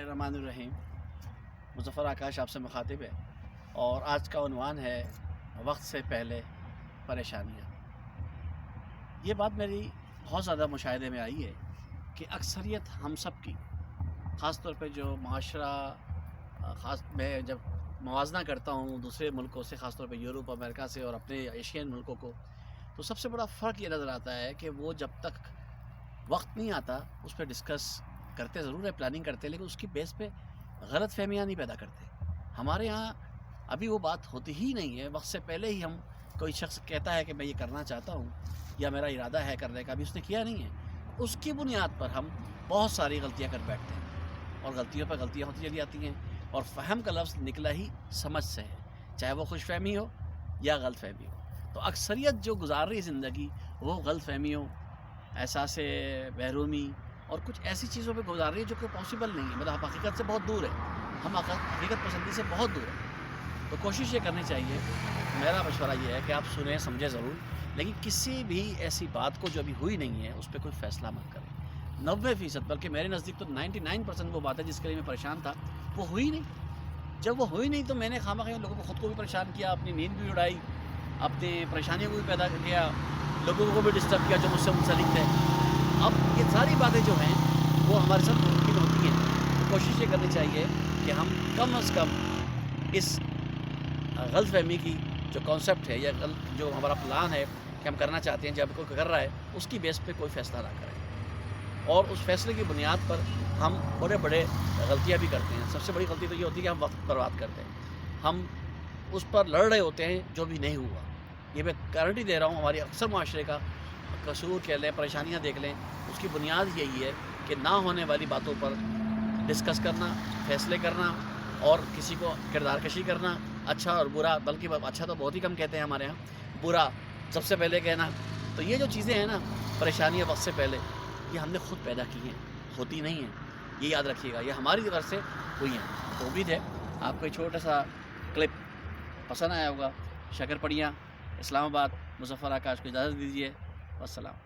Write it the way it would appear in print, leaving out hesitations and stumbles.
बिस्मिल्लाहिर्रहमानिर्रहीम। मुज़फ़्फ़र आकाश आपसे मुखातिब है और आज का उन्वान है वक्त से पहले परेशानियाँ। ये बात मेरी बहुत ज़्यादा मुशाहिदे में आई है कि अक्सरियत हम सब की, ख़ास तौर पे जो माशरा ख़ास मैं जब मुवाज़ना करता हूँ दूसरे मुल्कों से, ख़ास तौर पे यूरोप अमेरिका से और अपने एशियन मुल्कों को, तो सबसे बड़ा फ़र्क ये नज़र आता है कि वो जब तक वक्त नहीं आता उस पर डिस्कस करते ज़रूर है, प्लानिंग करते हैं, लेकिन उसकी बेस पे गलत फहमियाँ नहीं पैदा करते। हमारे यहाँ अभी वो बात होती ही नहीं है। वक्त से पहले ही हम, कोई शख्स कहता है कि मैं ये करना चाहता हूँ या मेरा इरादा है करने का, अभी उसने किया नहीं है, उसकी बुनियाद पर हम बहुत सारी गलतियाँ कर बैठते हैं और गलतियों पर गलतियाँ होती चली जाती हैं। और फ़हम का लफ्ज़ निकला ही समझ से है, चाहे वो खुश फहमी हो या गलत फहमी हो। तो अक्सरियत जो गुजार रही ज़िंदगी वो गलत फहमियों, एहसास महरूमी और कुछ ऐसी चीज़ों पे गुजार रही है जो कि पॉसिबल नहीं है, मतलब हम हकीकत से बहुत दूर है, हम हकीकत पसंदी से बहुत दूर है। तो कोशिश ये करनी चाहिए, मेरा मशवरा ये है कि आप सुने समझें ज़रूर, लेकिन किसी भी ऐसी बात को जो अभी हुई नहीं है उस पर कोई फ़ैसला मत करें। 90% बल्कि मेरे नज़दीक तो 99% वो बात है जिसके लिए मैं परेशान था वो हुई नहीं। जब वो हुई नहीं तो मैंने खामख़ा लोगों को, ख़ुद को भी परेशान किया, अपनी नींद भी उड़ाई, अपनी परेशानियों को भी पैदा किया, लोगों को भी डिस्टर्ब किया जो मुझसे मुंसलिक थे। अब ये सारी बातें जो हैं वो हमारे साथ मुमकिन होती हैं। तो कोशिश ये करनी चाहिए कि हम कम से कम इस गलत फहमी की जो कॉन्सेप्ट है या जो हमारा प्लान है कि हम करना चाहते हैं, जब कोई कर रहा है उसकी बेस पे कोई फ़ैसला ना करें और उस फैसले की बुनियाद पर हम बड़े बड़े गलतियाँ भी करते हैं। सबसे बड़ी गलती तो ये होती है कि हम वक्त बर्बाद करते हैं, हम उस पर लड़ रहे होते हैं जो भी नहीं हुआ। ये मैं गारंटी दे रहा हूँ, हमारी अक्सर माशरे का कसूर कह लें, परेशानियाँ देख लें, उसकी बुनियाद यही है कि ना होने वाली बातों पर डिस्कस करना, फ़ैसले करना और किसी को किरदार कशी करना, अच्छा और बुरा, बल्कि अच्छा तो बहुत ही कम कहते हैं हमारे यहाँ, बुरा सबसे पहले कहना। तो ये जो चीज़ें हैं ना, परेशानियाँ वक्त से पहले, ये हमने खुद पैदा की हैं, होती नहीं हैं, ये याद रखिएगा, ये हमारी तरफ से हुई हैं। तो उम्मीद है आपको ये छोटा सा क्लिप पसंद आया होगा। शक्करपड़ियाँ, इस्लामाबाद, मुज़फ़्फ़र आकाश को इजाज़त दीजिए। वस्सलाम।